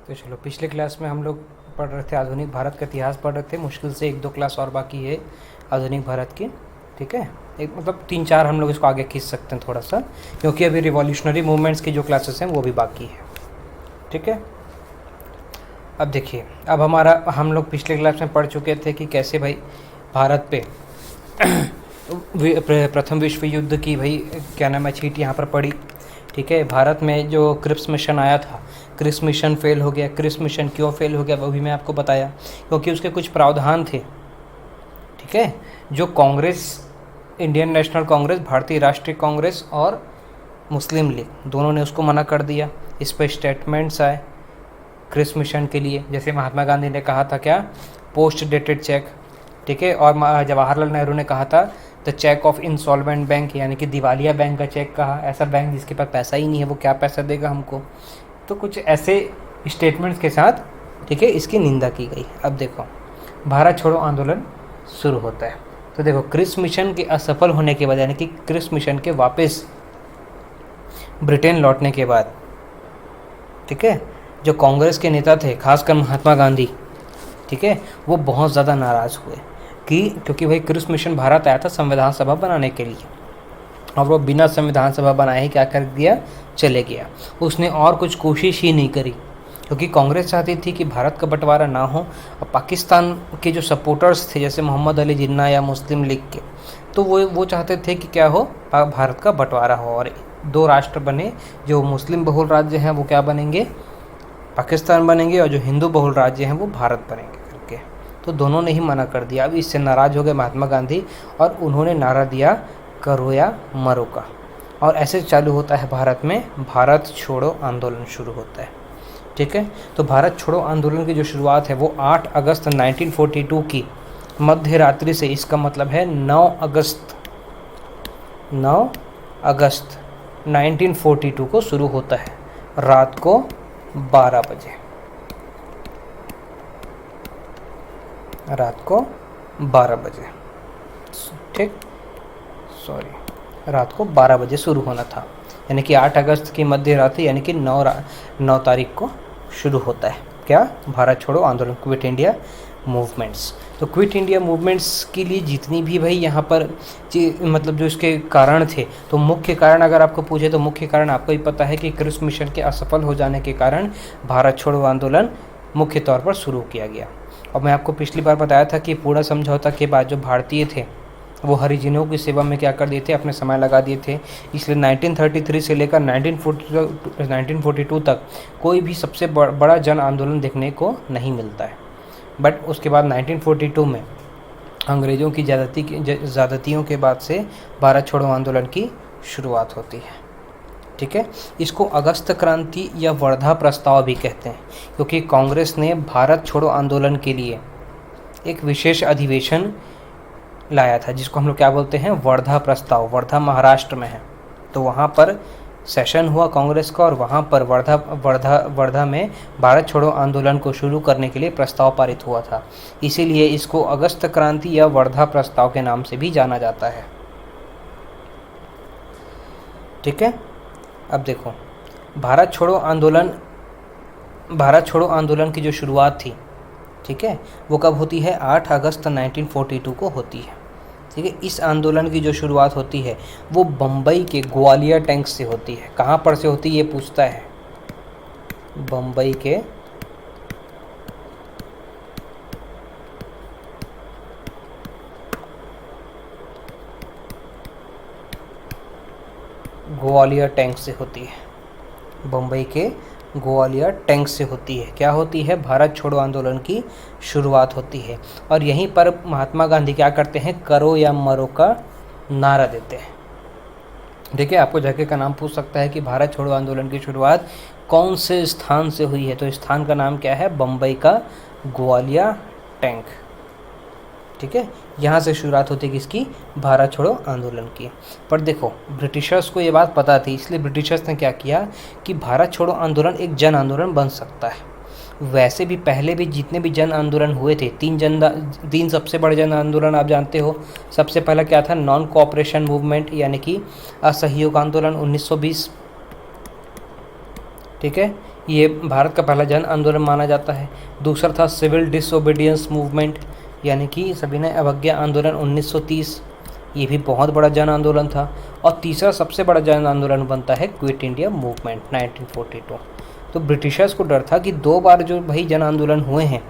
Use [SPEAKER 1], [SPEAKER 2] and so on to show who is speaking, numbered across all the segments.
[SPEAKER 1] तो चलो, पिछले क्लास में हम लोग पढ़ रहे थे आधुनिक भारत का इतिहास पढ़ रहे थे। मुश्किल से 1-2 क्लास और बाकी है आधुनिक भारत की। ठीक है, एक मतलब 3-4 हम लोग इसको आगे खींच सकते हैं थोड़ा सा, क्योंकि अभी रिवॉल्यूशनरी मूवमेंट्स की जो क्लासेस हैं वो भी बाकी है। ठीक है, अब देखिए, अब हम लोग पिछले क्लास में पढ़ चुके थे कि कैसे भाई भारत पे प्रथम विश्व युद्ध की भाई क्या नाम है छींट यहाँ पर पड़ी। ठीक है, भारत में जो क्रिप्स मिशन आया था, क्रिप्स मिशन फेल हो गया। क्रिप्स मिशन क्यों फेल हो गया वो भी मैं आपको बताया, क्योंकि उसके कुछ प्रावधान थे। ठीक है, जो कांग्रेस, इंडियन नेशनल कांग्रेस, भारतीय राष्ट्रीय कांग्रेस और मुस्लिम लीग दोनों ने उसको मना कर दिया। इस पर स्टेटमेंट्स आए क्रिप्स मिशन के लिए, जैसे महात्मा गांधी ने कहा था क्या, पोस्ट डेटेड चेक। ठीक है, और जवाहरलाल नेहरू ने कहा था the cheque of insolvent bank, यानी कि दिवालिया बैंक का चेक कहा। ऐसा बैंक जिसके पास पैसा ही नहीं है वो क्या पैसा देगा हमको। तो कुछ ऐसे स्टेटमेंट्स के साथ, ठीक है, इसकी निंदा की गई। अब देखो, भारत छोड़ो आंदोलन शुरू होता है। तो देखो, क्रिप्स मिशन के असफल होने के बाद, यानी कि क्रिप्स मिशन के वापस ब्रिटेन लौटने के बाद, ठीक है, जो कांग्रेस के नेता थे, खासकर महात्मा गांधी, ठीक है, वो बहुत ज़्यादा नाराज़ हुए क्योंकि भाई क्रिप्स मिशन भारत आया था संविधान सभा बनाने के लिए, और वो बिना संविधान सभा बनाए ही क्या कर दिया, चले गया। उसने और कुछ कोशिश ही नहीं करी, क्योंकि कांग्रेस चाहती थी कि भारत का बंटवारा ना हो, और पाकिस्तान के जो सपोर्टर्स थे जैसे मोहम्मद अली जिन्ना या मुस्लिम लीग के, तो वो चाहते थे कि क्या हो, भारत का बंटवारा हो और 2 राष्ट्र बने। जो मुस्लिम बहुल राज्य हैं वो क्या बनेंगे, पाकिस्तान बनेंगे, और जो हिंदू बहुल राज्य हैं वो भारत बनेंगे करके। तो दोनों ने ही मना कर दिया। अब इससे नाराज़ हो गए महात्मा गांधी, और उन्होंने नारा दिया करो या मरो का, और ऐसे चालू होता है भारत में भारत छोड़ो आंदोलन शुरू होता है। ठीक है, तो भारत छोड़ो आंदोलन की जो शुरुआत है वो 8 अगस्त 1942 की मध्य रात्रि से, इसका मतलब है 9 अगस्त 1942 को शुरू होता है, रात को 12 बजे, रात को 12 बजे, ठीक, रात को 12 बजे शुरू होना था, यानी कि 8 अगस्त की मध्य रात्रि, यानी कि 9 तारीख को शुरू होता है क्या, भारत छोड़ो आंदोलन, क्विट इंडिया मूवमेंट्स। तो क्विट इंडिया मूवमेंट्स के लिए जितनी भी भाई यहाँ पर मतलब जो इसके कारण थे, तो मुख्य कारण अगर आपको पूछे तो मुख्य कारण आपको ही पता है कि क्रिप्स मिशन के असफल हो जाने के कारण भारत छोड़ो आंदोलन मुख्य तौर पर शुरू किया गया। और मैं आपको पिछली बार बताया था कि पूर्ण समझौता के बाद जो भारतीय थे वो हरिजनों की सेवा में क्या कर दिए थे, अपने समय लगा दिए थे। इसलिए 1933 से लेकर 1942 तक कोई भी सबसे बड़ा जन आंदोलन देखने को नहीं मिलता है। बट उसके बाद 1942 में अंग्रेज़ों की ज़्यादतियों के बाद से भारत छोड़ो आंदोलन की शुरुआत होती है। ठीक है, इसको अगस्त क्रांति या वर्धा प्रस्ताव भी कहते हैं, क्योंकि कांग्रेस ने भारत छोड़ो आंदोलन के लिए एक विशेष अधिवेशन लाया था, जिसको हम लोग क्या बोलते हैं, वर्धा प्रस्ताव। वर्धा महाराष्ट्र में है, तो वहाँ पर सेशन हुआ कांग्रेस का, और वहाँ पर वर्धा में भारत छोड़ो आंदोलन को शुरू करने के लिए प्रस्ताव पारित हुआ था। इसीलिए इसको अगस्त क्रांति या वर्धा प्रस्ताव के नाम से भी जाना जाता है। ठीक है, अब देखो, भारत छोड़ो आंदोलन की जो शुरुआत थी, ठीक है, वो कब होती है, 8 अगस्त 1942 को होती है। ठीक है, इस आंदोलन की जो शुरुआत होती है वो बम्बई के ग्वालियर टैंक से होती है। कहाँ पर से होती है ये पूछता है, बम्बई के ग्वालियर टैंक से होती है, बम्बई के ग्वालियर टैंक से होती है। क्या होती है, भारत छोड़ो आंदोलन की शुरुआत होती है, और यहीं पर महात्मा गांधी क्या करते हैं, करो या मरो का नारा देते हैं। देखिए, आपको जगह का नाम पूछ सकता है कि भारत छोड़ो आंदोलन की शुरुआत कौन से स्थान से हुई है, तो स्थान का नाम क्या है, बम्बई का ग्वालियर टैंक। ठीक है, यहाँ से शुरुआत होती है किसकी, भारत छोड़ो आंदोलन की। पर देखो, ब्रिटिशर्स को ये बात पता थी, इसलिए ब्रिटिशर्स ने क्या किया कि भारत छोड़ो आंदोलन एक जन आंदोलन बन सकता है। वैसे भी पहले भी जितने भी जन आंदोलन हुए थे, 3 सबसे बड़े जन आंदोलन आप जानते हो। सबसे पहला क्या था, नॉन कोऑपरेशन मूवमेंट, यानी कि असहयोग आंदोलन 1920। ठीक है, ये भारत का पहला जन आंदोलन माना जाता है। दूसरा था सिविल डिसोबीडियंस मूवमेंट, यानी कि सविनय अवज्ञा आंदोलन 1930, ये भी बहुत बड़ा जन आंदोलन था। और तीसरा सबसे बड़ा जन आंदोलन बनता है क्विट इंडिया मूवमेंट 1942। तो ब्रिटिशर्स को डर था कि 2 बार जो भाई जन आंदोलन हुए हैं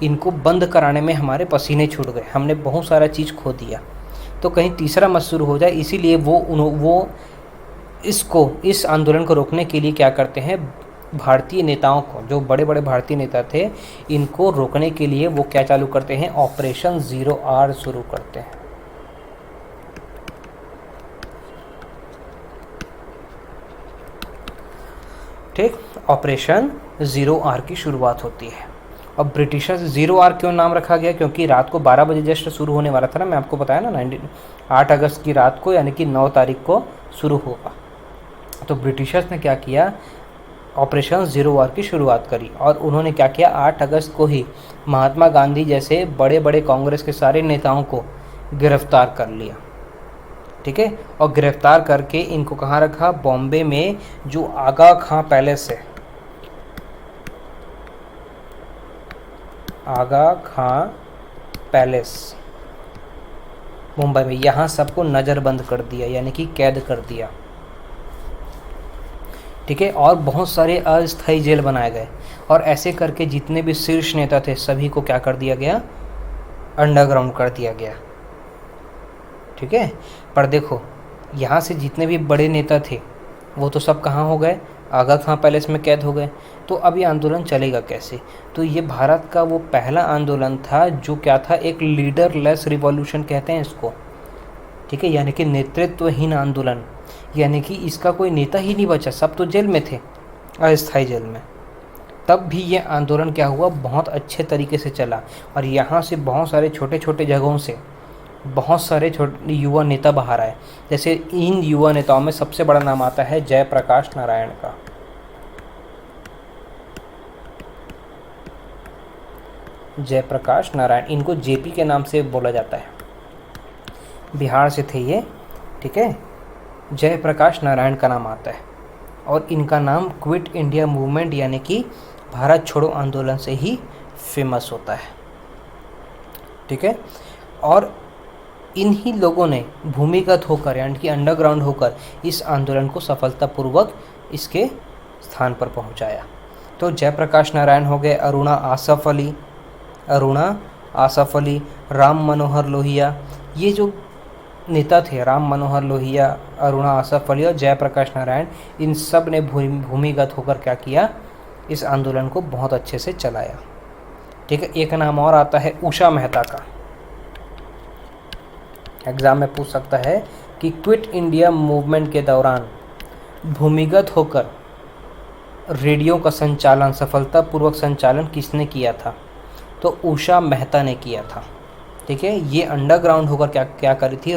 [SPEAKER 1] इनको बंद कराने में हमारे पसीने छूट गए, हमने बहुत सारा चीज़ खो दिया, तो कहीं तीसरा मत शुरू हो जाए। इसीलिए वो इस आंदोलन को रोकने के लिए क्या करते हैं, भारतीय नेताओं को, जो बड़े बड़े भारतीय नेता थे, इनको रोकने के लिए वो क्या चालू करते हैं, ऑपरेशन ज़ीरो आर शुरू करते हैं। ठीक, ऑपरेशन ज़ीरो आर की शुरुआत होती है। अब ब्रिटिशर्स ज़ीरो आर क्यों नाम रखा गया, क्योंकि रात को 12 बजे जस्ट शुरू होने वाला था ना, मैं आपको बताया ना 8 अगस्त की रात को, यानी कि 9 तारीख को शुरू होगा। तो ब्रिटिशर्स ने क्या किया, ऑपरेशन ज़ीरो आर की शुरुआत करी। और उन्होंने क्या किया, 8 अगस्त को ही महात्मा गांधी जैसे बड़े बड़े कांग्रेस के सारे नेताओं को गिरफ्तार कर लिया। ठीक है, और गिरफ्तार करके इनको कहाँ रखा, बॉम्बे में जो आगा खां पैलेस है, आगा खां पैलेस मुंबई में, यहाँ सबको नज़रबंद कर दिया, यानी कि कैद कर दिया। ठीक है, और बहुत सारे अस्थायी जेल बनाए गए, और ऐसे करके जितने भी शीर्ष नेता थे सभी को क्या कर दिया गया, अंडरग्राउंड कर दिया गया। ठीक है, पर देखो यहाँ से जितने भी बड़े नेता थे वो तो सब कहाँ हो गए, आगा खां पैलेस में कैद हो गए। तो अब ये आंदोलन चलेगा कैसे, तो ये भारत का वो पहला आंदोलन था जो क्या था, एक लीडरलेस रिवॉल्यूशन कहते हैं इसको। ठीक है, यानी कि नेतृत्वहीन आंदोलन, यानी कि इसका कोई नेता ही नहीं बचा, सब तो जेल में थे, अस्थायी जेल में। तब भी ये आंदोलन क्या हुआ, बहुत अच्छे तरीके से चला, और यहाँ से बहुत सारे छोटे छोटे जगहों से बहुत सारे छोटे युवा नेता बाहर आए। जैसे इन युवा नेताओं में सबसे बड़ा नाम आता है जयप्रकाश नारायण का। जयप्रकाश नारायण, इनको जेपी के नाम से बोला जाता है, बिहार से थे ये। ठीक है, जयप्रकाश नारायण का नाम आता है, और इनका नाम क्विट इंडिया मूवमेंट यानी कि भारत छोड़ो आंदोलन से ही फेमस होता है। ठीक है, और इन्हीं लोगों ने भूमिगत होकर यानी कि अंडरग्राउंड होकर इस आंदोलन को सफलतापूर्वक इसके स्थान पर पहुंचाया। तो जयप्रकाश नारायण हो गए, अरुणा आसफ अली, राम मनोहर लोहिया, ये जो नेता थे, राम मनोहर लोहिया, अरुणा आसफ अली और जयप्रकाश नारायण, इन सब ने भूमिगत होकर क्या किया, इस आंदोलन को बहुत अच्छे से चलाया। ठीक है, एक नाम और आता है उषा मेहता का, एग्ज़ाम में पूछ सकता है कि क्विट इंडिया मूवमेंट के दौरान भूमिगत होकर रेडियो का संचालन, सफलतापूर्वक संचालन किसने किया था, तो उषा मेहता ने किया था। ठीक है, ये अंडरग्राउंड होकर क्या करी थी,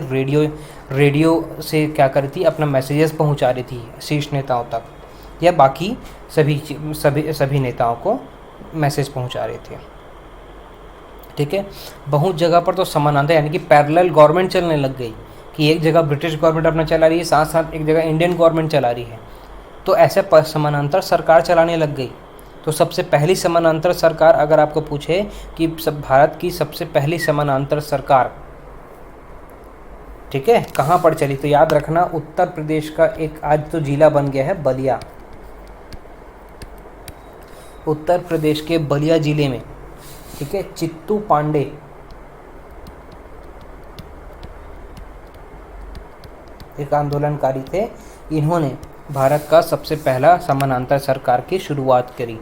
[SPEAKER 1] रेडियो से क्या करी थी, अपना मैसेजेस पहुंचा रही थी शीर्ष नेताओं तक, या बाकी सभी नेताओं को मैसेज पहुंचा रहे थे। ठीक है, बहुत जगह पर तो समानांतर यानी कि पैरेलल गवर्नमेंट चलने लग गई, कि एक जगह ब्रिटिश गवर्नमेंट अपना चला रही है, साथ साथ एक जगह इंडियन गवर्नमेंट चला रही है, तो ऐसे समानांतर सरकार चलाने लग गई। तो सबसे पहली समानांतर सरकार, अगर आपको पूछे कि भारत की सबसे पहली समानांतर सरकार, ठीक है, कहाँ पर चली, तो याद रखना उत्तर प्रदेश का एक आज तो जिला बन गया है बलिया, उत्तर प्रदेश के बलिया जिले में। ठीक है, चित्तू पांडे एक आंदोलनकारी थे, इन्होंने भारत का सबसे पहला समानांतर सरकार की शुरुआत करी,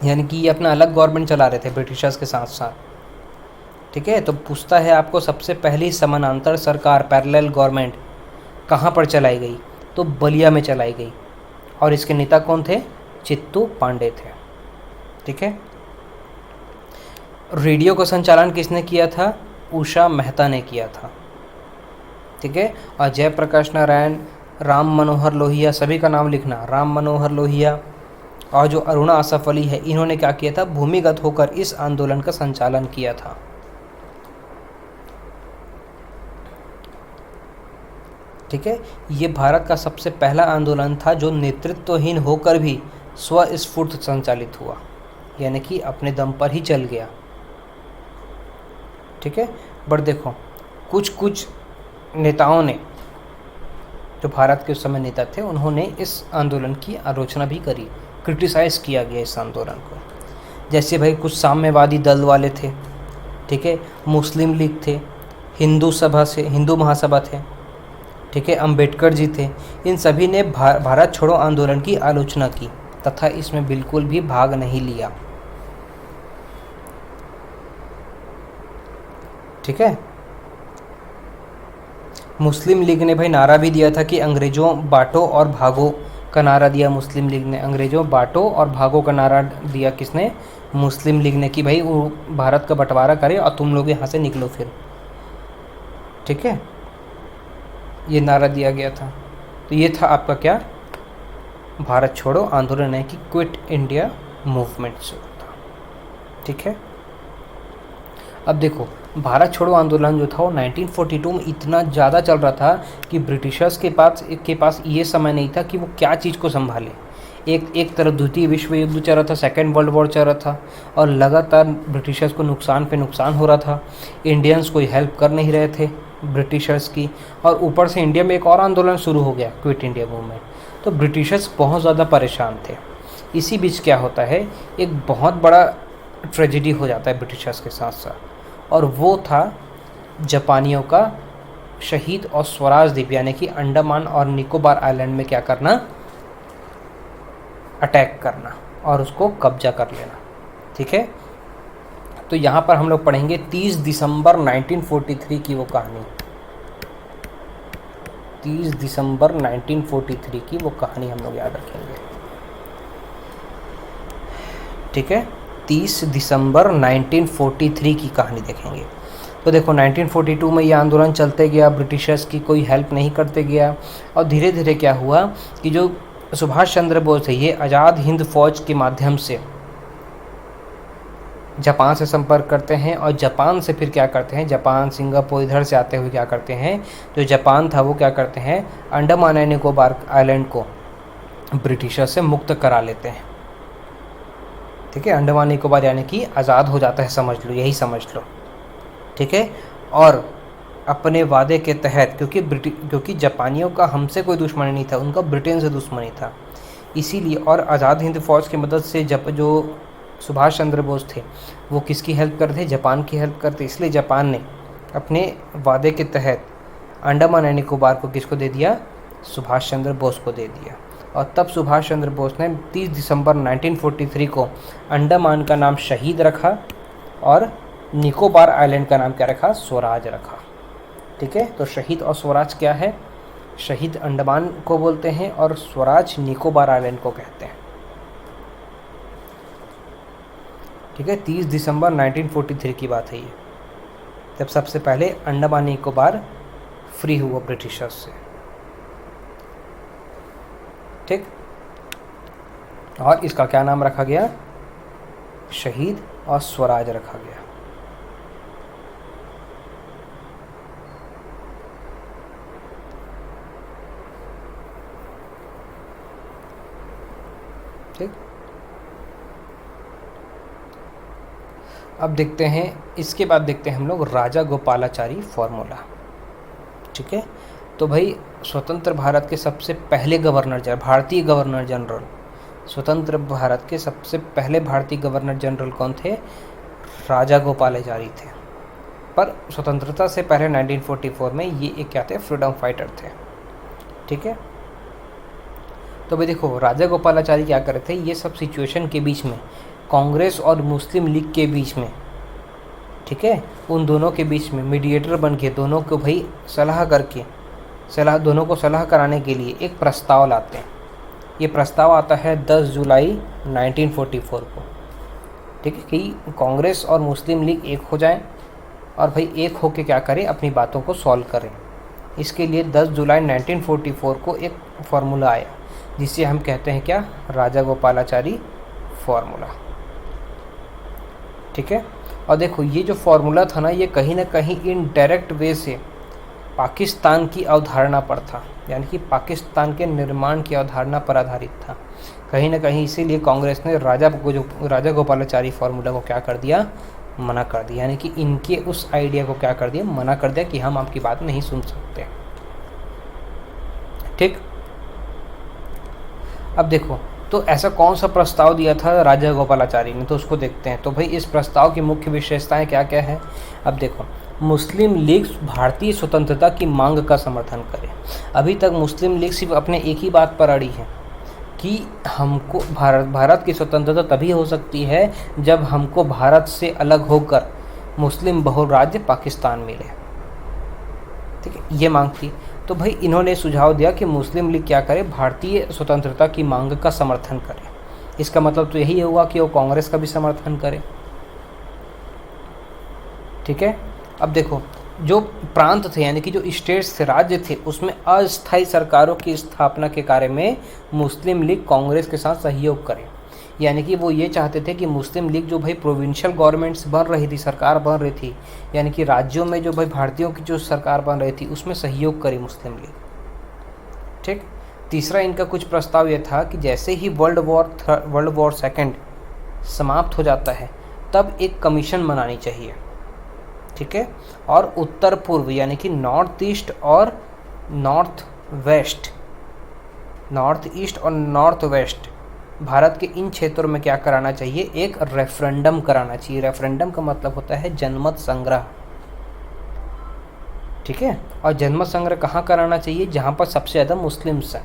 [SPEAKER 1] यानी कि ये अपना अलग गवर्नमेंट चला रहे थे ब्रिटिशर्स के साथ साथ। ठीक है, तो पूछता है आपको सबसे पहली समानांतर सरकार, पैरेलल गवर्नमेंट कहाँ पर चलाई गई, तो बलिया में चलाई गई, और इसके नेता कौन थे, चित्तू पांडे थे। ठीक है, रेडियो का संचालन किसने किया था, उषा मेहता ने किया था। ठीक है, और जयप्रकाश नारायण, राम मनोहर लोहिया, सभी का नाम लिखना, राम मनोहर लोहिया और जो अरुणा आसफ अली है, इन्होंने क्या किया था, भूमिगत होकर इस आंदोलन का संचालन किया था। ठीक है, ये भारत का सबसे पहला आंदोलन था जो नेतृत्वहीन होकर भी स्वस्फूर्त संचालित हुआ, यानी कि अपने दम पर ही चल गया। ठीक है, बट देखो कुछ कुछ नेताओं ने, जो भारत के उस समय नेता थे, उन्होंने इस आंदोलन की आलोचना भी करी, क्रिटिसाइज़ किया गया इस आंदोलन को। जैसे भाई कुछ साम्यवादी दल वाले थे, ठीक है, मुस्लिम लीग थे, हिंदू महासभा थे, ठीक है, अंबेडकर जी थे। इन सभी ने भारत छोड़ो आंदोलन की आलोचना की तथा इसमें बिल्कुल भी भाग नहीं लिया। ठीक है, मुस्लिम लीग ने भाई नारा भी दिया था कि अंग्रेज़ों बांटो और भागो का नारा दिया मुस्लिम लीग ने। अंग्रेज़ों बांटो और भागो का नारा दिया किसने? मुस्लिम लीग ने, कि भाई वो भारत का बंटवारा करे और तुम लोग यहाँ से निकलो फिर। ठीक है, ये नारा दिया गया था। तो ये था आपका क्या, भारत छोड़ो आंदोलन, है कि क्विट इंडिया मूवमेंट से था। ठीक है, अब देखो भारत छोड़ो आंदोलन जो था वो 1942 में इतना ज़्यादा चल रहा था कि ब्रिटिशर्स के पास ये समय नहीं था कि वो क्या चीज़ को संभाले। एक तरफ द्वितीय विश्व युद्ध चल रहा था, सेकेंड वर्ल्ड वॉर चल रहा था, और लगातार ब्रिटिशर्स को नुकसान पे नुकसान हो रहा था। इंडियंस कोई हेल्प कर नहीं रहे थे ब्रिटिशर्स की, और ऊपर से इंडिया में एक और आंदोलन शुरू हो गया, क्विट इंडिया मूवमेंट। तो ब्रिटिशर्स बहुत ज़्यादा परेशान थे। इसी बीच क्या होता है, एक बहुत बड़ा ट्रेजेडी हो जाता है ब्रिटिशर्स के साथ साथ, और वो था जापानियों का शहीद और स्वराज द्वीप, यानी कि अंडमान और निकोबार आइलैंड में क्या करना, अटैक करना और उसको कब्जा कर लेना। ठीक है, तो यहाँ पर हम लोग पढ़ेंगे 30 दिसंबर 1943 की वो कहानी। 30 दिसंबर 1943 की वो कहानी हम लोग याद रखेंगे। ठीक है, 30 दिसंबर 1943 की कहानी देखेंगे। तो देखो 1942 में ये आंदोलन चलते गया, ब्रिटिशर्स की कोई हेल्प नहीं करते गया, और धीरे धीरे क्या हुआ कि जो सुभाष चंद्र बोस थे, ये आज़ाद हिंद फौज के माध्यम से जापान से संपर्क करते हैं, और जापान से फिर क्या करते हैं, जापान सिंगापुर इधर से आते हुए क्या करते हैं, जो जापान था वो क्या करते हैं, अंडमान एंड निकोबार आइलैंड को ब्रिटिशर से मुक्त करा लेते हैं। ठीक है, अंडमान निकोबार यानी कि आज़ाद हो जाता है, समझ लो, यही समझ लो। ठीक है, और अपने वादे के तहत, क्योंकि जापानियों का हमसे कोई दुश्मनी नहीं था, उनका ब्रिटेन से दुश्मनी था, इसीलिए, और आज़ाद हिंद फौज की मदद से जो सुभाष चंद्र बोस थे वो किसकी हेल्प करते, जापान की हेल्प करते, इसलिए जापान ने अपने वादे के तहत अंडमान एंड निकोबार को किसको दे दिया, सुभाष चंद्र बोस को दे दिया। और तब सुभाष चंद्र बोस ने 30 दिसंबर 1943 को अंडमान का नाम शहीद रखा और निकोबार आइलैंड का नाम क्या रखा, स्वराज रखा। ठीक है, तो शहीद और स्वराज क्या है, शहीद अंडमान को बोलते हैं और स्वराज निकोबार आइलैंड को कहते हैं। ठीक है, 30 दिसंबर 1943 की बात है ये, जब सबसे पहले अंडमान निकोबार फ्री हुआ ब्रिटिशर्स से। ठीक, और इसका क्या नाम रखा गया, शहीद और स्वराज रखा गया। ठीक, अब देखते हैं, इसके बाद देखते हैं हम लोग राजा गोपालाचारी फॉर्मूला। ठीक है, तो भाई स्वतंत्र भारत के सबसे पहले भारतीय गवर्नर जनरल, स्वतंत्र भारत के सबसे पहले भारतीय गवर्नर जनरल कौन थे, राजा गोपालाचारी थे। पर स्वतंत्रता से पहले 1944 में ये एक क्या थे, फ्रीडम फाइटर थे। ठीक है, तो भाई देखो राजा गोपालाचारी क्या कर रहे थे, ये सब सिचुएशन के बीच में, कांग्रेस और मुस्लिम लीग के बीच में, ठीक है, उन दोनों के बीच में मीडिएटर बन के दोनों को भाई दोनों को सलाह कराने के लिए एक प्रस्ताव लाते हैं। ये प्रस्ताव आता है 10 जुलाई 1944 को। ठीक है, कि कांग्रेस और मुस्लिम लीग एक हो जाएं और भाई एक होके क्या करें, अपनी बातों को सॉल्व करें। इसके लिए 10 जुलाई 1944 को एक फार्मूला आया जिसे हम कहते हैं क्या, राजा गोपालाचारी फार्मूला। ठीक है, और देखो ये जो फार्मूला था ना, ये कहीं ना कहीं इनडायरेक्ट वे से पाकिस्तान की अवधारणा पर था, यानी कि पाकिस्तान के निर्माण की अवधारणा पर आधारित था। कहीं ना कहीं इसीलिए कांग्रेस ने राजा गोपालाचारी फार्मूला को क्या कर दिया, मना कर दिया, यानी कि इनके उस आइडिया को क्या कर दिया, मना कर दिया कि हम आपकी बात नहीं सुन सकते। ठीक, अब देखो तो ऐसा कौन सा प्रस्ताव दिया था राजा गोपालाचारी ने, तो उसको देखते हैं। तो भाई इस प्रस्ताव की मुख्य विशेषताएं क्या क्या है। अब देखो, मुस्लिम लीग भारतीय स्वतंत्रता की मांग का समर्थन करे। अभी तक मुस्लिम लीग सिर्फ अपने एक ही बात पर अड़ी है कि हमको भारत की स्वतंत्रता तभी हो सकती है जब हमको भारत से अलग होकर मुस्लिम बहुल राज्य पाकिस्तान मिले। ठीक है, ये मांग थी। तो भाई इन्होंने सुझाव दिया कि मुस्लिम लीग क्या करे, भारतीय स्वतंत्रता की मांग का समर्थन करे। इसका मतलब तो यही होगा कि वो कांग्रेस का भी समर्थन करे। ठीक है, अब देखो जो प्रांत थे यानी कि जो स्टेट्स थे, राज्य थे, उसमें अस्थायी सरकारों की स्थापना के कार्य में मुस्लिम लीग कांग्रेस के साथ सहयोग करे। यानी कि वो ये चाहते थे कि मुस्लिम लीग जो भाई प्रोविंशियल गवर्नमेंट्स बन रही थी, सरकार बन रही थी, यानी कि राज्यों में जो भाई भारतीयों की जो सरकार बन रही थी उसमें सहयोग करे मुस्लिम लीग। ठीक, तीसरा इनका कुछ प्रस्ताव ये था कि जैसे ही वर्ल्ड वॉर सेकेंड समाप्त हो जाता है तब एक कमीशन बनानी चाहिए। ठीक है, और उत्तर पूर्व यानी कि नॉर्थ ईस्ट और नॉर्थ ईस्ट और नॉर्थ वेस्ट भारत के इन क्षेत्रों में क्या कराना चाहिए, एक रेफरेंडम कराना चाहिए। रेफरेंडम का मतलब होता है जनमत संग्रह। ठीक है, और जनमत संग्रह कहाँ कराना चाहिए, जहाँ पर सबसे ज़्यादा मुस्लिम्स हैं,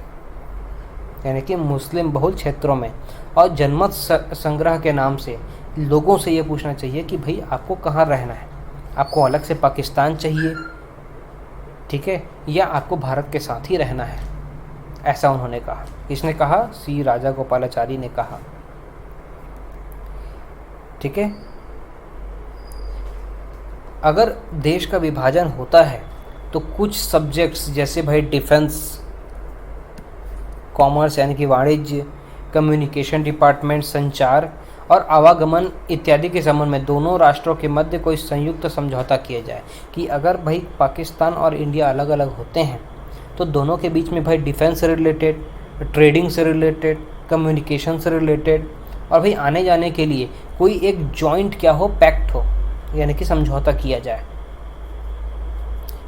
[SPEAKER 1] यानी कि मुस्लिम बहुल क्षेत्रों में। और जनमत संग्रह के नाम से लोगों से ये पूछना चाहिए कि भाई आपको कहाँ रहना है, आपको अलग से पाकिस्तान चाहिए, ठीक है, या आपको भारत के साथ ही रहना है। ऐसा उन्होंने कहा। किसने कहा, सी राजा गोपालाचारी ने कहा। ठीक है, अगर देश का विभाजन होता है तो कुछ सब्जेक्ट्स जैसे भाई डिफेंस, कॉमर्स यानी कि वाणिज्य, कम्युनिकेशन डिपार्टमेंट, संचार और आवागमन इत्यादि के संबंध में दोनों राष्ट्रों के मध्य कोई संयुक्त समझौता किया जाए कि अगर भाई पाकिस्तान और इंडिया अलग अलग होते हैं तो दोनों के बीच में भाई डिफेंस से रिलेटेड, ट्रेडिंग से रिलेटेड, कम्युनिकेशन से रिलेटेड और भाई आने जाने के लिए कोई एक जॉइंट क्या हो, पैक्ट हो, यानी कि समझौता किया जाए।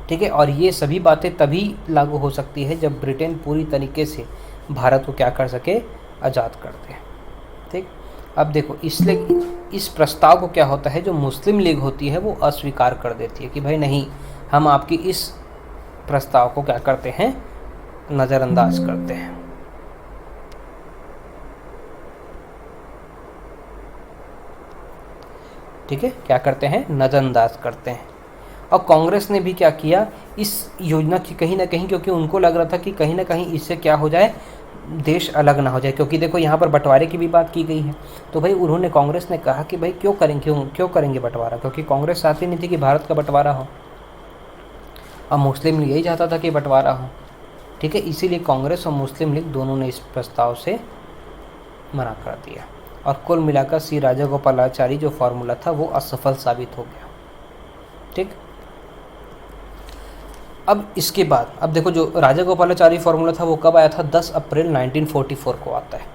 [SPEAKER 1] ठीक है, और ये सभी बातें तभी लागू हो सकती है जब ब्रिटेन पूरी तरीके से भारत को क्या कर सके, आज़ाद कर दे। ठीक, अब देखो इसलिए इस प्रस्ताव को क्या होता है, जो मुस्लिम लीग होती है वो अस्वीकार कर देती है कि भाई नहीं, हम आपकी इस प्रस्ताव को क्या करते हैं, नज़रअंदाज करते हैं। ठीक है, क्या करते हैं, नज़रअंदाज करते हैं। और कांग्रेस ने भी क्या किया इस योजना की, कहीं ना कहीं, क्योंकि उनको लग रहा था कि कहीं ना कहीं इससे क्या हो जाए, देश अलग ना हो जाए। क्योंकि देखो यहाँ पर बंटवारे की भी बात की गई है। तो भाई उन्होंने, कांग्रेस ने कहा कि भाई क्यों करेंगे बंटवारा, क्योंकि कांग्रेस चाहती नहीं थी कि भारत का बंटवारा हो, और मुस्लिम लीग यही चाहता था कि बंटवारा हो। ठीक है, इसीलिए कांग्रेस और मुस्लिम लीग दोनों ने इस प्रस्ताव से मना कर दिया और कुल मिलाकर सी राजा गोपालाचारी जो फार्मूला था वो असफल साबित हो गया। ठीक, अब इसके बाद अब देखो जो राजा गोपालाचारी फार्मूला था वो कब आया था, 10 अप्रैल 1944 को आता है।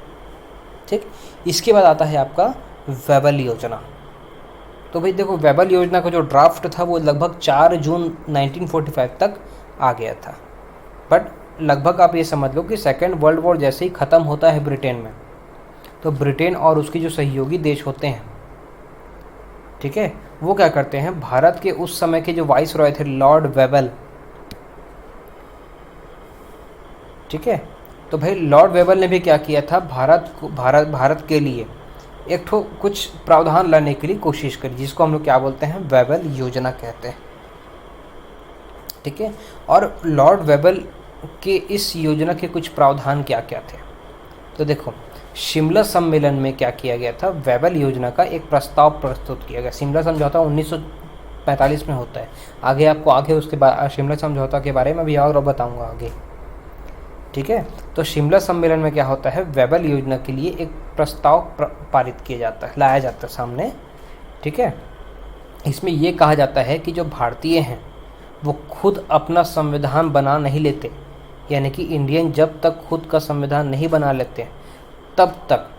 [SPEAKER 1] ठीक, इसके बाद आता है आपका वेबल योजना। तो भाई देखो वेबल योजना का जो ड्राफ्ट था वो लगभग 4 जून 1945 तक आ गया था। बट लगभग आप ये समझ लो कि सेकेंड वर्ल्ड वॉर जैसे ही ख़त्म होता है ब्रिटेन में, तो ब्रिटेन और उसकी जो सहयोगी देश होते हैं, ठीक है, वो क्या करते हैं, भारत के उस समय के जो वाइस रॉय थे लॉर्ड वेबल, ठीक है, तो भाई लॉर्ड वेबल ने भी क्या किया था, भारत के लिए एक ठो कुछ प्रावधान लाने के लिए कोशिश करी, जिसको हम लोग क्या बोलते हैं, वेबल योजना कहते हैं। ठीक है, और लॉर्ड वेबल के इस योजना के कुछ प्रावधान क्या क्या थे, तो देखो शिमला सम्मेलन में क्या किया गया था, वेबल योजना का एक प्रस्ताव प्रस्तुत किया गया। शिमला समझौता 1945 में होता है। आगे उसके बाद शिमला समझौता के बारे में भी और बताऊंगा आगे। ठीक है, तो शिमला सम्मेलन में क्या होता है, वेबल योजना के लिए एक प्रस्ताव पारित किया जाता है, लाया जाता है सामने। ठीक है, इसमें ये कहा जाता है कि जो भारतीय हैं वो खुद अपना संविधान बना नहीं लेते, यानी कि इंडियन जब तक खुद का संविधान नहीं बना लेते तब तक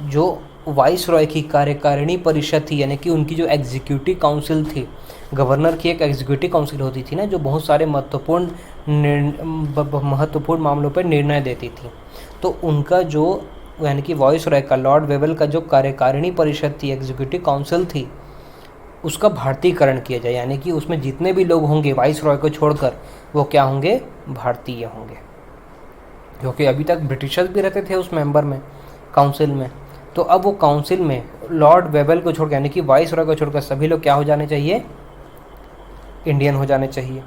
[SPEAKER 1] जो वाइसरॉय की कार्यकारिणी परिषद थी, यानी कि उनकी जो एग्जीक्यूटिव काउंसिल थी, गवर्नर की एक एग्जीक्यूटिव काउंसिल होती थी ना, जो बहुत सारे महत्वपूर्ण मामलों पर निर्णय देती थी, तो उनका जो यानी कि वाइसरॉय का, लॉर्ड वेवल का जो कार्यकारिणी परिषद थी, एग्जीक्यूटिव काउंसिल थी, उसका भारतीयकरण किया जाए, यानी कि उसमें जितने भी लोग होंगे वाइसरॉय को छोड़कर वो क्या होंगे, भारतीय होंगे, क्योंकि अभी तक ब्रिटिशर्स भी रहते थे उस मेंबर में, काउंसिल में। तो अब वो काउंसिल में लॉर्ड वेवल को छोड़कर, यानी कि वाइसरॉय को छोड़कर सभी लोग क्या हो जाने चाहिए, इंडियन हो जाने चाहिए।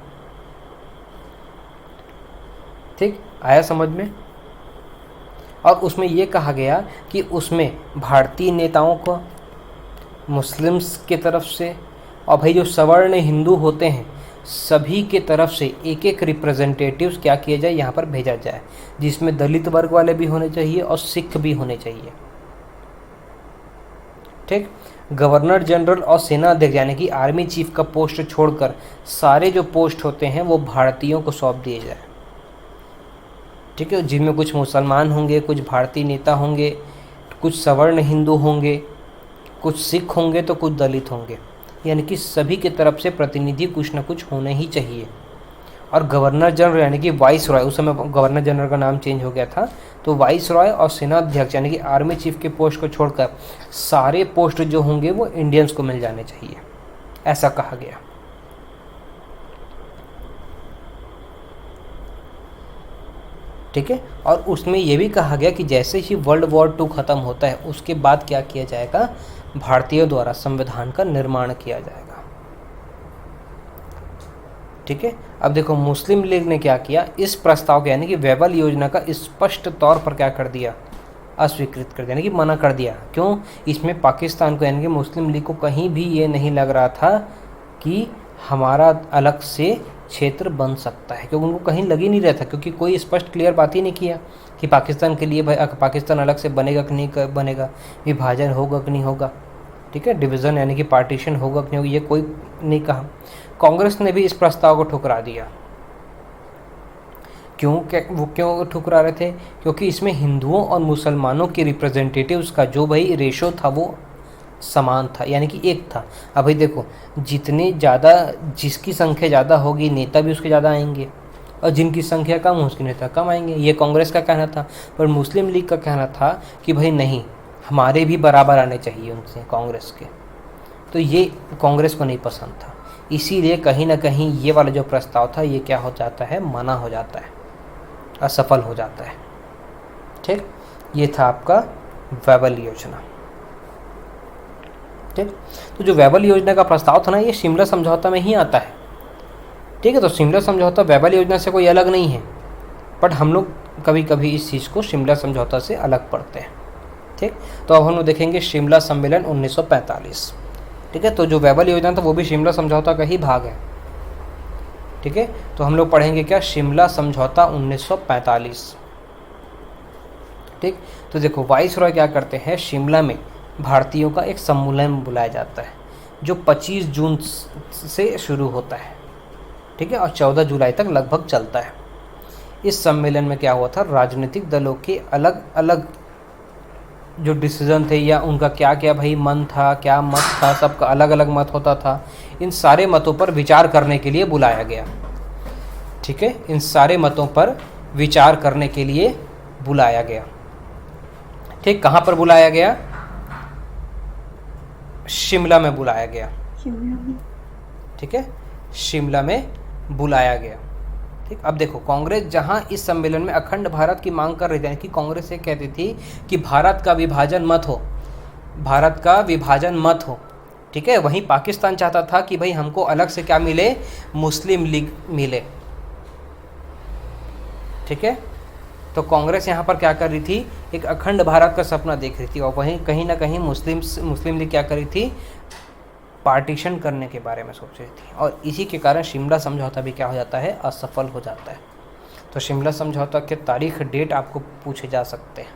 [SPEAKER 1] ठीक, आया समझ में। और उसमें ये कहा गया कि उसमें भारतीय नेताओं को, मुस्लिम्स के तरफ से, और भाई जो सवर्ण हिंदू होते हैं सभी के तरफ से एक एक रिप्रेजेंटेटिव्स क्या किया जाए, यहाँ पर भेजा जाए, जिसमें दलित वर्ग वाले भी होने चाहिए और सिख भी होने चाहिए। ठीक, गवर्नर जनरल और सेना अध्यक्ष यानी कि आर्मी चीफ का पोस्ट छोड़कर सारे जो पोस्ट होते हैं वो भारतीयों को सौंप दिए जाए। ठीक है, जिनमें कुछ मुसलमान होंगे, कुछ भारतीय नेता होंगे, कुछ सवर्ण हिंदू होंगे, कुछ सिख होंगे, तो कुछ दलित होंगे, यानी कि सभी की तरफ से प्रतिनिधि कुछ ना कुछ होने ही चाहिए। और गवर्नर जनरल यानी कि वाइसरॉय, उस समय गवर्नर जनरल का नाम चेंज हो गया था, तो वाइसरॉय और सेनाध्यक्ष यानी कि आर्मी चीफ के पोस्ट को छोड़कर सारे पोस्ट जो होंगे वो इंडियंस को मिल जाने चाहिए, ऐसा कहा गया। ठीक है, और उसमें यह भी कहा गया कि जैसे ही वर्ल्ड वॉर 2 ख़त्म होता है उसके बाद क्या किया जाएगा, भारतीयों द्वारा संविधान का निर्माण किया जाएगा। ठीक है, अब देखो मुस्लिम लीग ने क्या किया, इस प्रस्ताव को यानी कि वेवल योजना का स्पष्ट तौर पर क्या कर दिया, अस्वीकृत कर दिया, यानी कि मना कर दिया। क्यों, इसमें पाकिस्तान को यानी कि मुस्लिम लीग को कहीं भी ये नहीं लग रहा था कि हमारा अलग से क्षेत्र बन सकता है, क्योंकि उनको कहीं लग ही नहीं रहा था, क्योंकि कोई स्पष्ट क्लियर बात ही नहीं किया कि पाकिस्तान के लिए पाकिस्तान अलग से बनेगा कि नहीं बनेगा, विभाजन होगा कि नहीं होगा। ठीक है, डिवीज़न यानी कि पार्टीशन होगा कि नहीं होगा, ये कोई नहीं कहा। कांग्रेस ने भी इस प्रस्ताव को ठुकरा दिया। वो क्यों ठुकरा रहे थे, क्योंकि इसमें हिंदुओं और मुसलमानों के रिप्रेजेंटेटिव्स का जो भाई रेशो था वो समान था, यानी कि एक था। अब भाई देखो, जितने ज़्यादा, जिसकी संख्या ज़्यादा होगी नेता भी उसके ज़्यादा आएंगे, और जिनकी संख्या कम हो उसके नेता कम आएंगे। ये कांग्रेस का कहना था, पर मुस्लिम लीग का कहना था कि भाई नहीं, हमारे भी बराबर आने चाहिए उनसे, कांग्रेस के। तो ये कांग्रेस को नहीं पसंद था, इसीलिए कहीं ना कहीं ये वाला जो प्रस्ताव था ये क्या हो जाता है, मना हो जाता है, असफल हो जाता है। ठीक, ये था आपका वेवल योजना। ठीक, तो जो वेवल योजना का प्रस्ताव था ना, ये शिमला समझौता में ही आता है। ठीक है, तो शिमला समझौता वेवल योजना से कोई अलग नहीं है, बट हम लोग कभी कभी इस चीज़ को शिमला समझौता से अलग पढ़ते हैं। ठीक, तो अब हम लोग देखेंगे शिमला सम्मेलन 1945। ठीक है, तो जो वेवल योजना था वो भी शिमला समझौता का ही भाग है। ठीक है, तो हम लोग पढ़ेंगे क्या, शिमला समझौता 1945। ठीक, तो देखो वाइसरॉय क्या करते हैं, शिमला में भारतीयों का एक सम्मेलन बुलाया जाता है जो 25 जून से शुरू होता है। ठीक है, और 14 जुलाई तक लगभग चलता है। इस सम्मेलन में क्या हुआ था, राजनीतिक दलों के अलग अलग जो डिसीजन थे या उनका क्या क्या भाई मन था, क्या मत था, सबका अलग अलग मत होता था, इन सारे मतों पर विचार करने के लिए बुलाया गया। ठीक है, इन सारे मतों पर विचार करने के लिए बुलाया गया। ठीक, कहाँ पर बुलाया गया, शिमला में बुलाया गया। ठीक है, शिमला में बुलाया गया। ठीक, अब देखो कांग्रेस जहां इस सम्मेलन में अखंड भारत की मांग कर रही थी, कि कांग्रेस ये कहती थी कि भारत का विभाजन मत हो, भारत का विभाजन मत हो। ठीक है, वहीं पाकिस्तान चाहता था कि भाई हमको अलग से क्या मिले, मुस्लिम लीग मिले। ठीक है, तो कांग्रेस यहाँ पर क्या कर रही थी, एक अखंड भारत का सपना देख रही थी, और वहीं कहीं ना कहीं मुस्लिम लीग क्या कर रही थी, पार्टीशन करने के बारे में सोच रही थी। और इसी के कारण शिमला समझौता भी क्या हो जाता है, असफल हो जाता है। तो शिमला समझौता के तारीख, डेट आपको पूछे जा सकते हैं।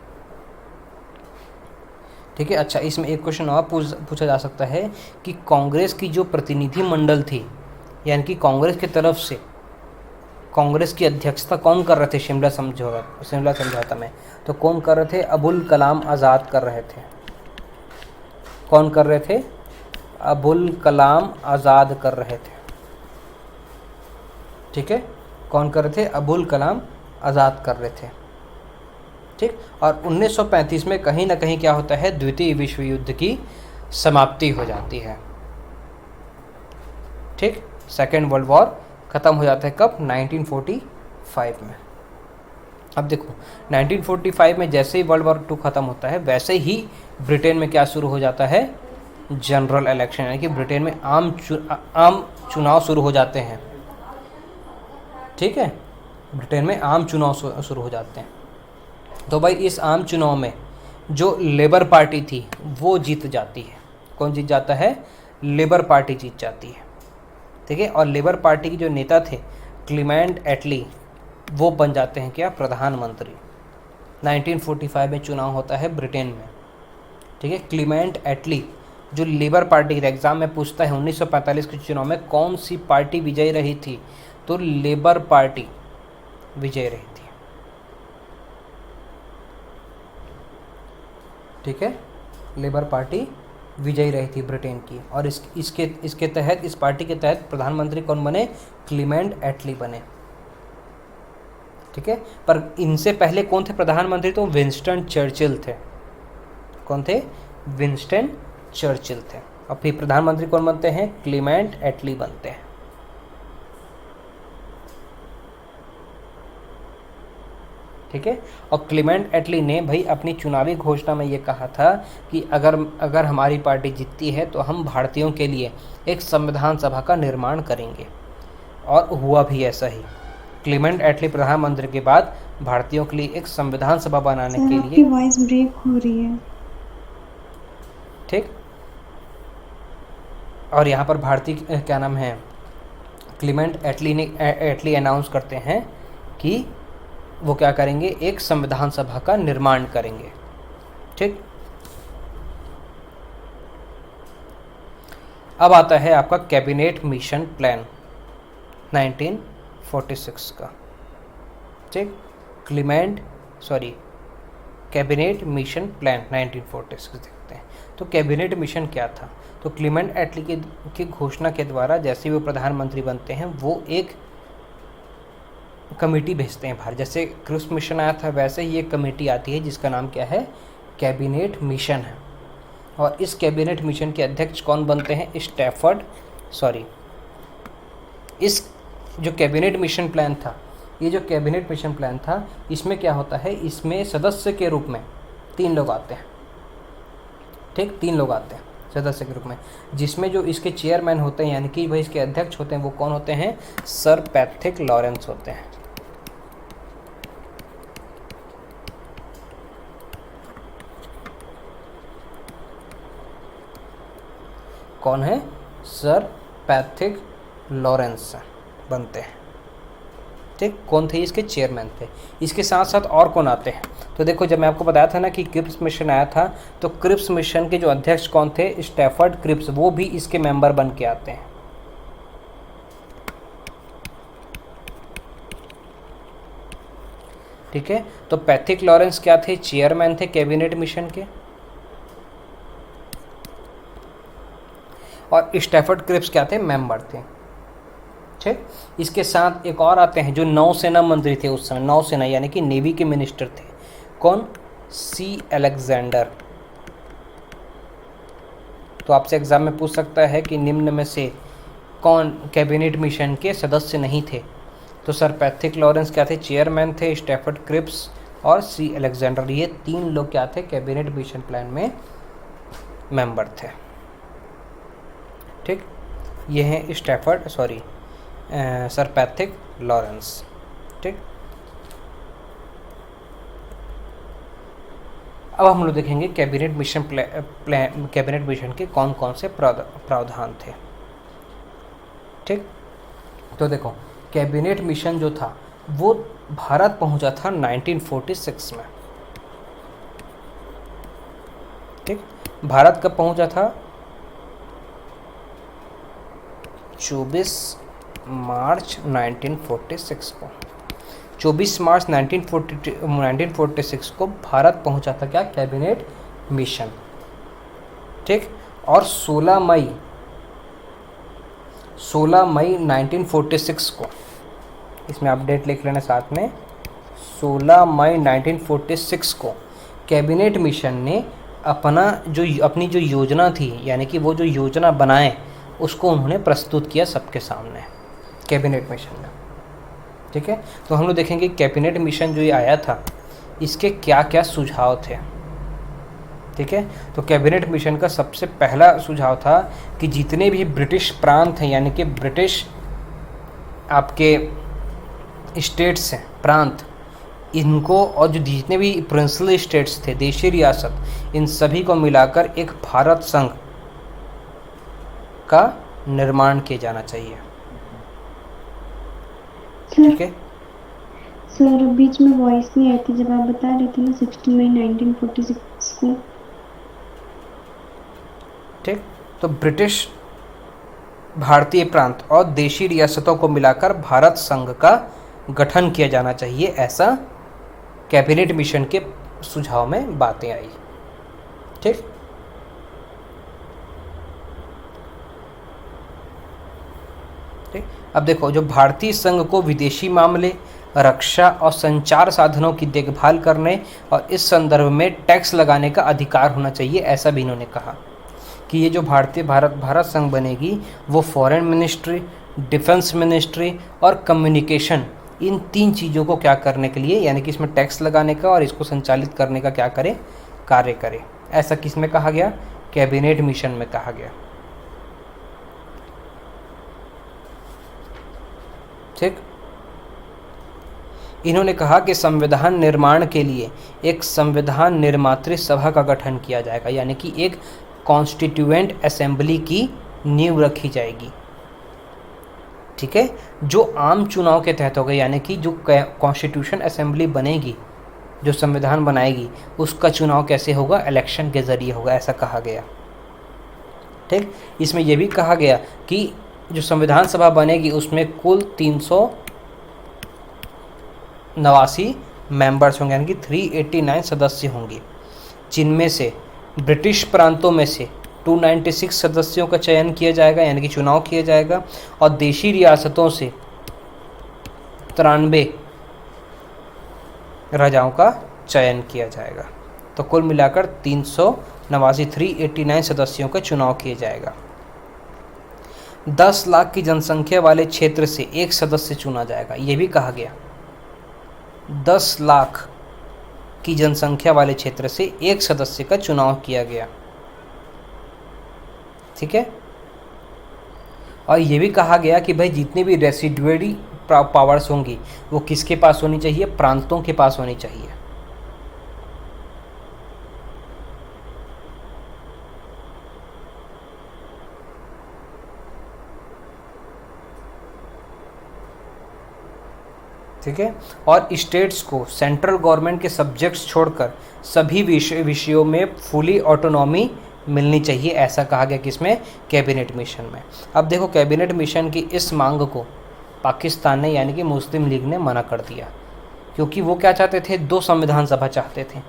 [SPEAKER 1] ठीक है, अच्छा इसमें एक क्वेश्चन और पूछा जा सकता है कि कांग्रेस की जो प्रतिनिधि मंडल थी, यानी कि कांग्रेस की तरफ से कांग्रेस की अध्यक्षता कौन कर रहे थे शिमला समझौता में? तो कौन कर रहे थे? अबुल कलाम आज़ाद कर रहे थे। कौन कर रहे थे? अबुल कलाम आज़ाद कर रहे थे। ठीक है, कौन कर रहे थे? अबुल कलाम आज़ाद कर रहे थे। ठीक, और 1935 में कहीं ना कहीं क्या होता है? द्वितीय विश्व युद्ध की समाप्ति हो जाती है। ठीक, सेकेंड वर्ल्ड वॉर ख़त्म हो जाता है कब? 1945 में। अब देखो 1945 में जैसे ही वर्ल्ड वॉर 2 ख़त्म होता है वैसे ही ब्रिटेन में क्या शुरू हो जाता है? जनरल इलेक्शन, यानी कि ब्रिटेन में आम चुनाव शुरू हो जाते हैं। ठीक है, ब्रिटेन में आम चुनाव शुरू हो जाते हैं। तो भाई इस आम चुनाव में जो लेबर पार्टी थी वो जीत जाती है। कौन जीत जाता है? लेबर पार्टी जीत जाती है। ठीक है, और लेबर पार्टी के जो नेता थे क्लीमेंट एटली, वो बन जाते हैं क्या? प्रधानमंत्री। 1945 में चुनाव होता है ब्रिटेन में। ठीक है, क्लीमेंट एटली जो लेबर पार्टी के एग्ज़ाम में पूछता है 1945 के चुनाव में कौन सी पार्टी विजयी रही थी? तो लेबर पार्टी विजयी रही थी। ठीक है, लेबर पार्टी विजयी रही थी ब्रिटेन की। और इसके तहत, इस पार्टी के तहत प्रधानमंत्री कौन बने? क्लीमेंट एटली बने। ठीक है, पर इनसे पहले कौन थे प्रधानमंत्री? तो विंस्टन चर्चिल थे। कौन थे? विंस्टन चर्चिल थे। और फिर प्रधानमंत्री कौन बनते हैं? क्लीमेंट एटली बनते हैं। ठीक है, और क्लीमेंट एटली ने भाई अपनी चुनावी घोषणा में ये कहा था कि अगर हमारी पार्टी जीतती है तो हम भारतीयों के लिए एक संविधान सभा का निर्माण करेंगे, और हुआ भी ऐसा ही। क्लीमेंट एटली प्रधानमंत्री के बाद भारतीयों के लिए एक संविधान सभा बनाने के लिए।
[SPEAKER 2] आपकी वॉइस ब्रेक हो रही है।
[SPEAKER 1] ठीक, और यहाँ पर भारतीय क्या नाम है, क्लीमेंट एटली अनाउंस करते हैं कि वो क्या करेंगे? एक संविधान सभा का निर्माण करेंगे। ठीक, अब आता है आपका कैबिनेट मिशन प्लान 1946 का। ठीक, कैबिनेट मिशन प्लान 1946 देखते हैं। तो कैबिनेट मिशन क्या था? तो क्लीमेंट एटली की घोषणा के द्वारा जैसे वो प्रधानमंत्री बनते हैं वो एक कमेटी भेजते हैं बाहर। जैसे क्रिप्स मिशन आया था वैसे ही एक कमेटी आती है जिसका नाम क्या है? कैबिनेट मिशन है। और इस कैबिनेट मिशन के अध्यक्ष कौन बनते हैं? इस जो कैबिनेट मिशन प्लान था, ये जो कैबिनेट मिशन प्लान था, इसमें क्या होता है? इसमें सदस्य के रूप में 3 लोग आते हैं। ठीक, 3 लोग आते हैं सदस्य के रूप में, जिसमें जो इसके चेयरमैन होते हैं यानी कि भाई इसके अध्यक्ष होते हैं वो कौन होते हैं? सर पैट्रिक लॉरेंस होते हैं। कौन है? सर पैट्रिक लॉरेंस बनते हैं। ठीक, कौन थे? इसके चेयरमैन थे। इसके साथ साथ और कौन आते हैं? तो देखो जब मैं आपको बताया था ना कि क्रिप्स मिशन आया था, तो क्रिप्स मिशन के जो अध्यक्ष कौन थे? स्टैफर्ड क्रिप्स, वो भी इसके मेंबर बन के आते हैं। ठीक है, तो पैट्रिक लॉरेंस क्या थे? चेयरमैन थे कैबिनेट मिशन के, और स्टैफर्ड क्रिप्स क्या थे? मेंबर थे। ठीक, इसके साथ एक और आते हैं जो नौसेना मंत्री थे उस समय, नौसेना यानी कि नेवी के मिनिस्टर थे। कौन? सी अलेक्जेंडर। तो आपसे एग्जाम में पूछ सकता है कि निम्न में से कौन कैबिनेट मिशन के सदस्य नहीं थे? तो सर पैट्रिक लॉरेंस क्या थे? चेयरमैन थे। स्टैफर्ड क्रिप्स और सी अलेक्जेंडर, ये 3 लोग क्या थे? कैबिनेट मिशन प्लान में मेंबर थे। ठीक, ये हैं सर पैट्रिक लॉरेंस। ठीक, अब हम लोग देखेंगे कैबिनेट मिशन के कौन कौन से प्रावधान थे। ठीक, तो देखो कैबिनेट मिशन जो था वो भारत पहुंचा था 1946 में। ठीक, भारत कब पहुंचा था? 24 मार्च 1946 को, 24 मार्च 1946 को भारत पहुंचा था क्या, कैबिनेट मिशन। ठीक, और 16 मई 1946 को, इसमें अपडेट लिख लेना साथ में, 16 मई 1946 को कैबिनेट मिशन ने अपनी जो योजना थी, यानी कि वो जो योजना बनाए उसको उन्होंने प्रस्तुत किया सबके सामने कैबिनेट मिशन में। ठीक है, तो हम लोग देखेंगे कैबिनेट मिशन जो ये आया था इसके क्या क्या सुझाव थे। ठीक है, तो कैबिनेट मिशन का सबसे पहला सुझाव था कि जितने भी ब्रिटिश प्रांत हैं, यानी कि ब्रिटिश आपके स्टेट्स हैं, प्रांत, इनको और जो जितने भी प्रिंसली स्टेट्स थे, देशी रियासत, इन सभी को मिलाकर एक भारत संघ का निर्माण किया जाना चाहिए। ठीक है
[SPEAKER 2] सर, बीच में वॉइस नहीं आई थी जब आप बता रहे थे ना 16 मई 1946 को।
[SPEAKER 1] ठीक, तो ब्रिटिश भारतीय प्रांत और देशी रियासतों को मिलाकर भारत संघ का गठन किया जाना चाहिए, ऐसा कैबिनेट मिशन के सुझाव में बातें आई। ठीक, अब देखो, जो भारतीय संघ को विदेशी मामले, रक्षा और संचार साधनों की देखभाल करने और इस संदर्भ में टैक्स लगाने का अधिकार होना चाहिए, ऐसा भी इन्होंने कहा कि ये जो भारत संघ बनेगी वो फॉरेन मिनिस्ट्री, डिफेंस मिनिस्ट्री और कम्युनिकेशन, इन 3 चीज़ों को क्या करने के लिए, यानी कि इसमें टैक्स लगाने का और इसको संचालित करने का क्या करे, कार्य करे। ऐसा किस में कहा गया, कैबिनेट मिशन में कहा गया। ठीक, इन्होंने कहा कि संविधान निर्माण के लिए एक संविधान निर्मात्री सभा का गठन किया जाएगा, यानी कि एक कॉन्स्टिट्यूएंट असेंबली की नींव रखी जाएगी। ठीक है, जो आम चुनाव के तहत होगा, यानी कि जो कॉन्स्टिट्यूशन असेंबली बनेगी, जो संविधान बनाएगी, उसका चुनाव कैसे होगा, इलेक्शन के ज़रिए होगा, ऐसा कहा गया। ठीक, इसमें यह भी कहा गया कि जो संविधान सभा बनेगी उसमें कुल 389 मेंबर्स होंगे, यानी कि 389 सदस्य होंगे, जिनमें से ब्रिटिश प्रांतों में से 296 सदस्यों का चयन किया जाएगा, यानी कि चुनाव किया जाएगा, और देशी रियासतों से 93 राजाओं का चयन किया जाएगा। तो कुल मिलाकर 389 सदस्यों का चुनाव किया जाएगा। 10 लाख की जनसंख्या वाले क्षेत्र से एक सदस्य चुना जाएगा, ये भी कहा गया। 10 लाख की जनसंख्या वाले क्षेत्र से एक सदस्य का चुनाव किया गया। ठीक है, और ये भी कहा गया कि भाई जितनी भी रेसिडुअरी पावर्स होंगी वो किसके पास होनी चाहिए, प्रांतों के पास होनी चाहिए। ठीक है, और स्टेट्स को सेंट्रल गवर्नमेंट के सब्जेक्ट्स छोड़कर सभी विषयों में फुली ऑटोनॉमी मिलनी चाहिए, ऐसा कहा गया किसमें, कैबिनेट मिशन में। अब देखो, कैबिनेट मिशन की इस मांग को पाकिस्तान ने, यानी कि मुस्लिम लीग ने मना कर दिया, क्योंकि वो क्या चाहते थे, 2 संविधान सभा चाहते थे,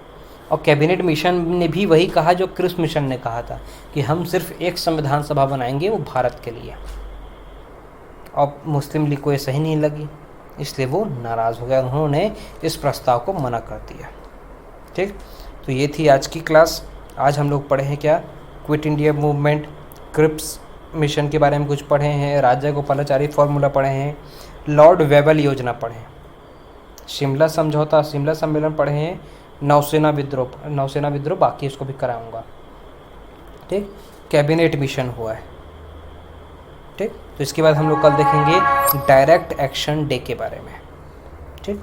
[SPEAKER 1] और कैबिनेट मिशन ने भी वही कहा जो क्रिप्स मिशन ने कहा था कि हम सिर्फ एक संविधान सभा बनाएंगे, वो भारत के लिए। और मुस्लिम लीग को ये सही नहीं लगी, इसलिए वो नाराज़ हो गया, उन्होंने इस प्रस्ताव को मना कर दिया। ठीक, तो ये थी आज की क्लास। आज हम लोग पढ़े हैं क्या, Quit India Movement, Cripps Mission के बारे में कुछ पढ़े हैं, राजा गोपालाचारी फॉर्मूला पढ़े हैं, लॉर्ड वेबल योजना पढ़े हैं, शिमला समझौता, शिमला सम्मेलन पढ़े हैं, नौसेना विद्रोह बाकी इसको भी कराऊंगा। ठीक, कैबिनेट मिशन हुआ है। ठीक, तो इसके बाद हम लोग कल देखेंगे डायरेक्ट एक्शन डे के बारे में। ठीक।